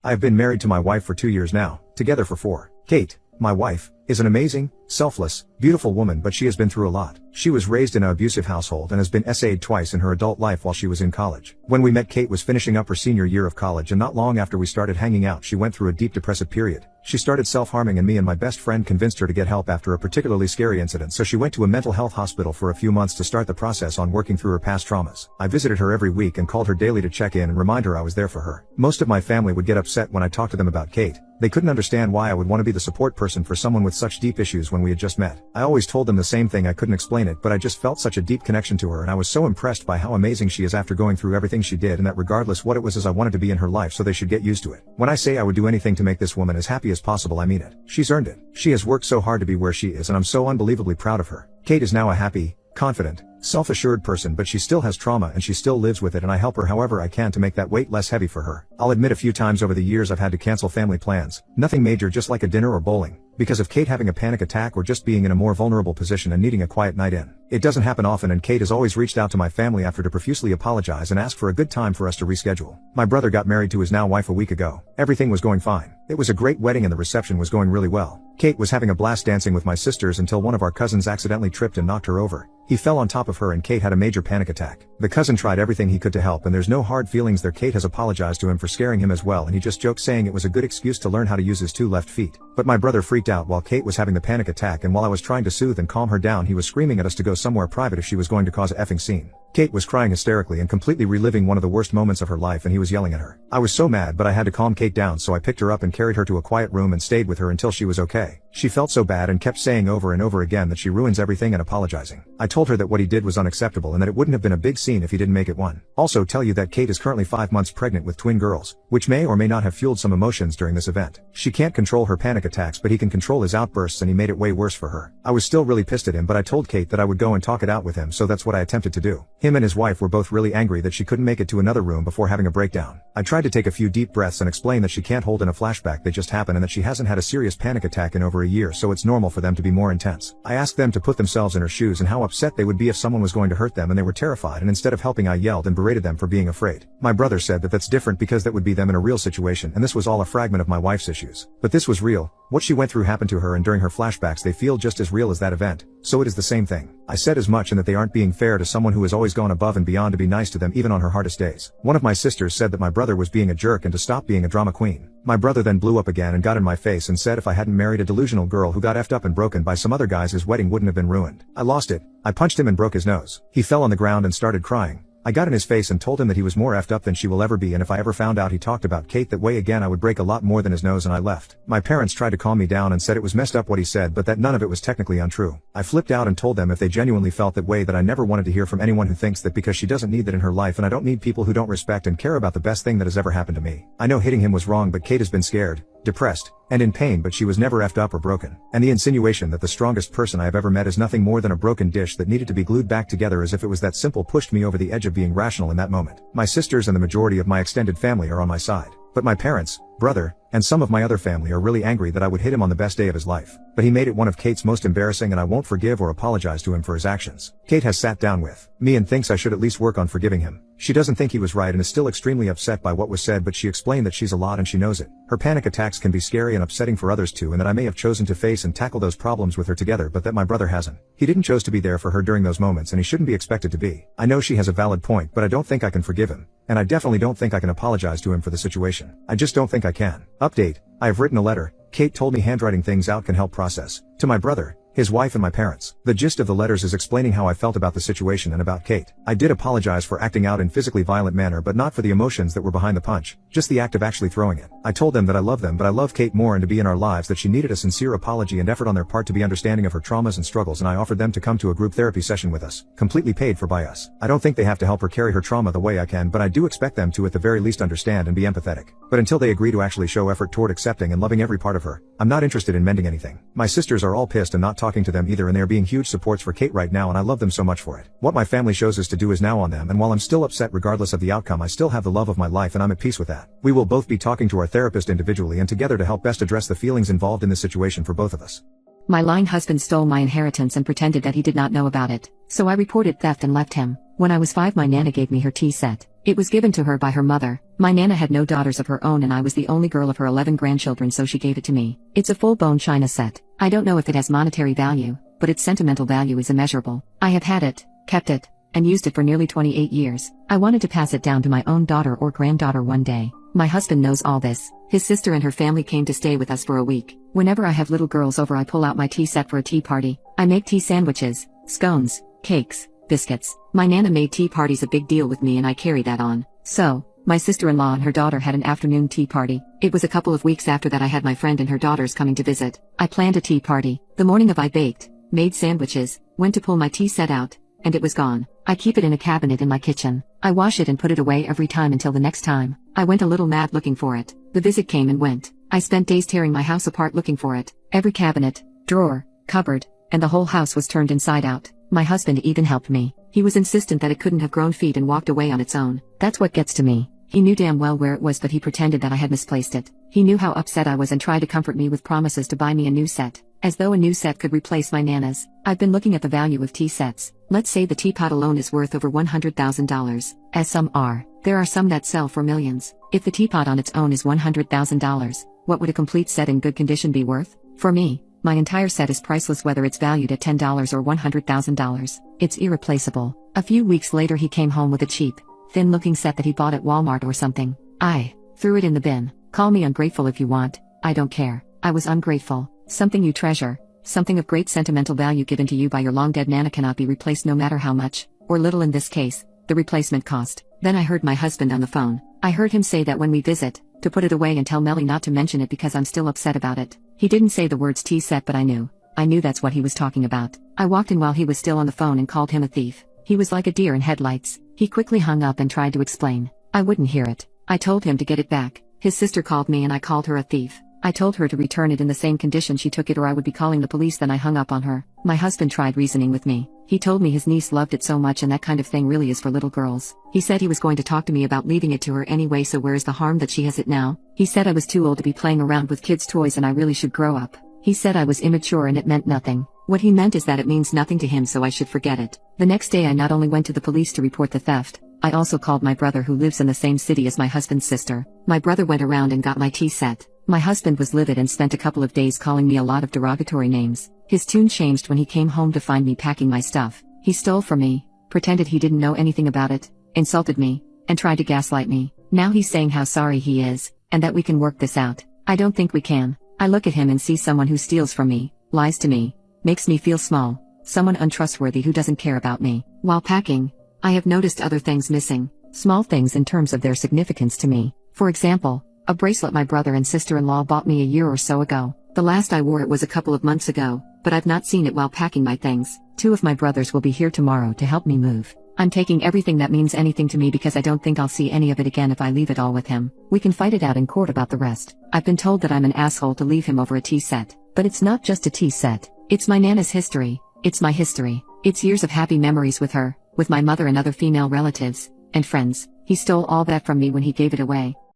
I have been married to my wife for 2 years now, together for 4. Kate, my wife, is an amazing, selfless, beautiful woman, but she has been through a lot. She was raised in an abusive household and has been SA'd twice in her adult life while she was in college. When we met, Kate was finishing up her senior year of college, and not long after we started hanging out, she went through a deep depressive period. She started self-harming, and me and my best friend convinced her to get help after a particularly scary incident, so she went to a mental health hospital for a few months to start the process on working through her past traumas. I visited her every week and called her daily to check in and remind her I was there for her. Most of my family would get upset when I talked to them about Kate. They couldn't understand why I would want to be the support person for someone with such deep issues when we had just met. I always told them the same thing, I couldn't explain it, but I just felt such a deep connection to her, and I was so impressed by how amazing she is after going through everything she did, and that regardless what it was, as I wanted to be in her life so they should get used to it. When I say I would do anything to make this woman as happy as possible, I mean it. She's earned it. She has worked so hard to be where she is, and I'm so unbelievably proud of her. Kate is now a happy, confident, self-assured person, but she still has trauma and she still lives with it, and I help her however I can to make that weight less heavy for her. I'll admit a few times over the years I've had to cancel family plans. Nothing major, just like a dinner or bowling, because of Kate having a panic attack or just being in a more vulnerable position and needing a quiet night in. It doesn't happen often, and Kate has always reached out to my family after to profusely apologize and ask for a good time for us to reschedule. My brother got married to his now wife a week ago. Everything was going fine. It was a great wedding and the reception was going really well. Kate was having a blast dancing with my sisters until one of our cousins accidentally tripped and knocked her over. He fell on top of her and Kate had a major panic attack. The cousin tried everything he could to help, and there's no hard feelings there. Kate has apologized to him for scaring him as well, and he just joked saying it was a good excuse to learn how to use his 2 left feet. But my brother freaked out while Kate was having the panic attack, and while I was trying to soothe and calm her down, he was screaming at us to go somewhere private if she was going to cause a effing scene. Kate was crying hysterically and completely reliving one of the worst moments of her life, and he was yelling at her. I was so mad, but I had to calm Kate down, so I picked her up and carried her to a quiet room and stayed with her until she was okay. She felt so bad and kept saying over and over again that she ruins everything and apologizing. I told her that what he did was unacceptable and that it wouldn't have been a big scene if he didn't make it one. Also tell you that Kate is currently 5 months pregnant with twin girls, which may or may not have fueled some emotions during this event. She can't control her panic attacks, but he can control his outbursts, and he made it way worse for her. I was still really pissed at him, but I told Kate that I would go and talk it out with him, so that's what I attempted to do. Him and his wife were both really angry that she couldn't make it to another room before having a breakdown. I tried to take a few deep breaths and explain that she can't hold in a flashback, they just happen, and that she hasn't had a serious panic attack in over a year, so it's normal for them to be more intense. I asked them to put themselves in her shoes and how upset they would be if someone was going to hurt them, and they were terrified, and instead of helping I yelled and berated them for being afraid. My brother said that that's different because that would be them in a real situation, and this was all a fragment of my wife's issues. But this was real. What she went through happened to her, and during her flashbacks they feel just as real as that event. So it is the same thing. I said as much, and that they aren't being fair to someone who has always gone above and beyond to be nice to them even on her hardest days. One of my sisters said that my brother was being a jerk and to stop being a drama queen. My brother then blew up again and got in my face and said if I hadn't married a delusional girl who got effed up and broken by some other guys, his wedding wouldn't have been ruined. I lost it. I punched him and broke his nose. He fell on the ground and started crying. I got in his face and told him that he was more effed up than she will ever be, and if I ever found out he talked about Kate that way again I would break a lot more than his nose, and I left. My parents tried to calm me down and said it was messed up what he said, but that none of it was technically untrue. I flipped out and told them if they genuinely felt that way, that I never wanted to hear from anyone who thinks that, because she doesn't need that in her life, and I don't need people who don't respect and care about the best thing that has ever happened to me. I know hitting him was wrong, but Kate has been scared, depressed, and in pain, but she was never effed up or broken. And the insinuation that the strongest person I have ever met is nothing more than a broken dish that needed to be glued back together as if it was that simple pushed me over the edge of being rational in that moment. My sisters and the majority of my extended family are on my side. But my parents, brother, and some of my other family are really angry that I would hit him on the best day of his life. But he made it one of Kate's most embarrassing, and I won't forgive or apologize to him for his actions. Kate has sat down with me and thinks I should at least work on forgiving him. She doesn't think he was right and is still extremely upset by what was said, but she explained that she's a lot and she knows it. Her panic attacks can be scary and upsetting for others too, and that I may have chosen to face and tackle those problems with her together, but that my brother hasn't. He didn't choose to be there for her during those moments, and he shouldn't be expected to be. I know she has a valid point, but I don't think I can forgive him. And I definitely don't think I can apologize to him for the situation. I just don't think I can. Update. I have written a letter. Kate told me handwriting things out can help process. To my brother, his wife, and my parents. The gist of the letters is explaining how I felt about the situation and about Kate. I did apologize for acting out in physically violent manner, but not for the emotions that were behind the punch, just the act of actually throwing it. I told them that I love them, but I love Kate more and to be in our lives, that she needed a sincere apology and effort on their part to be understanding of her traumas and struggles, and I offered them to come to a group therapy session with us, completely paid for by us. I don't think they have to help her carry her trauma the way I can, but I do expect them to at the very least understand and be empathetic. But until they agree to actually show effort toward accepting and loving every part of her, I'm not interested in mending anything. My sisters are all pissed and not talking to them either, and they're being huge supports for Kate right now, and I love them so much for it. What my family shows us to do is now on them, and while I'm still upset regardless of the outcome, I still have the love of my life and I'm at peace with that. We will both be talking to our therapist individually and together to help best address the feelings involved in this situation for both of us. My lying husband stole my inheritance and pretended that he did not know about it, so I reported theft and left him. When I was 5, my Nana gave me her tea set. It was given to her by her mother. My Nana had no daughters of her own and I was the only girl of her 11 grandchildren, so she gave it to me. It's a full bone china set. I don't know if it has monetary value, but its sentimental value is immeasurable. I have had it, kept it, and used it for nearly 28 years. I wanted to pass it down to my own daughter or granddaughter one day. My husband knows all this. His sister and her family came to stay with us for a week. Whenever I have little girls over, I pull out my tea set for a tea party. I make tea sandwiches, scones, cakes, biscuits. My Nana made tea parties a big deal with me and I carry that on. So, my sister-in-law and her daughter had an afternoon tea party. It was a couple of weeks after that I had my friend and her daughters coming to visit. I planned a tea party. The morning of I baked, made sandwiches, went to pull my tea set out, and it was gone. I keep it in a cabinet in my kitchen. I wash it and put it away every time until the next time. I went a little mad looking for it. The visit came and went. I spent days tearing my house apart looking for it. Every cabinet, drawer, cupboard, and the whole house was turned inside out. My husband even helped me. He was insistent that it couldn't have grown feet and walked away on its own. That's what gets to me. He knew damn well where it was, but he pretended that I had misplaced it. He knew how upset I was and tried to comfort me with promises to buy me a new set. As though a new set could replace my Nana's. I've been looking at the value of tea sets. Let's say the teapot alone is worth over $100,000. As some are. There are some that sell for millions. If the teapot on its own is $100,000, what would a complete set in good condition be worth? For me, my entire set is priceless, whether it's valued at $10 or $100,000. It's irreplaceable. A few weeks later he came home with a cheap, thin-looking set that he bought at Walmart or something. I threw it in the bin. Call me ungrateful if you want. I don't care. I was ungrateful. Something you treasure, something of great sentimental value given to you by your long-dead Nana cannot be replaced no matter how much, or little in this case, the replacement cost. Then I heard my husband on the phone. I heard him say that when we visit, to put it away and tell Melly not to mention it because I'm still upset about it. He didn't say the words tea set, but I knew that's what he was talking about. I walked in while he was still on the phone and called him a thief. He was like a deer in headlights. He quickly hung up and tried to explain. I wouldn't hear it. I told him to get it back. His sister called me and I called her a thief. I told her to return it in the same condition she took it or I would be calling the police. Then I hung up on her. My husband tried reasoning with me. He told me his niece loved it so much and that kind of thing really is for little girls. He said he was going to talk to me about leaving it to her anyway, so where is the harm that she has it now? He said I was too old to be playing around with kids' toys and I really should grow up. He said I was immature and it meant nothing. What he meant is that it means nothing to him, so I should forget it. The next day I not only went to the police to report the theft, I also called my brother who lives in the same city as my husband's sister. My brother went around and got my tea set. My husband was livid and spent a couple of days calling me a lot of derogatory names. His tune changed when he came home to find me packing my stuff. He stole from me, pretended he didn't know anything about it, insulted me, and tried to gaslight me. Now he's saying how sorry he is, and that we can work this out. I don't think we can. I look at him and see someone who steals from me, lies to me, makes me feel small, someone untrustworthy who doesn't care about me. While packing, I have noticed other things missing, small things in terms of their significance to me. For example, a bracelet my brother and sister-in-law bought me a year or so ago. The last I wore it was a couple of months ago, but I've not seen it while packing my things. 2 of my brothers will be here tomorrow to help me move. I'm taking everything that means anything to me because I don't think I'll see any of it again if I leave it all with him. We can fight it out in court about the rest. I've been told that I'm an asshole to leave him over a tea set. But it's not just a tea set. It's my Nana's history. It's my history. It's years of happy memories with her, with my mother and other female relatives, and friends. He stole all that from me when he gave it away.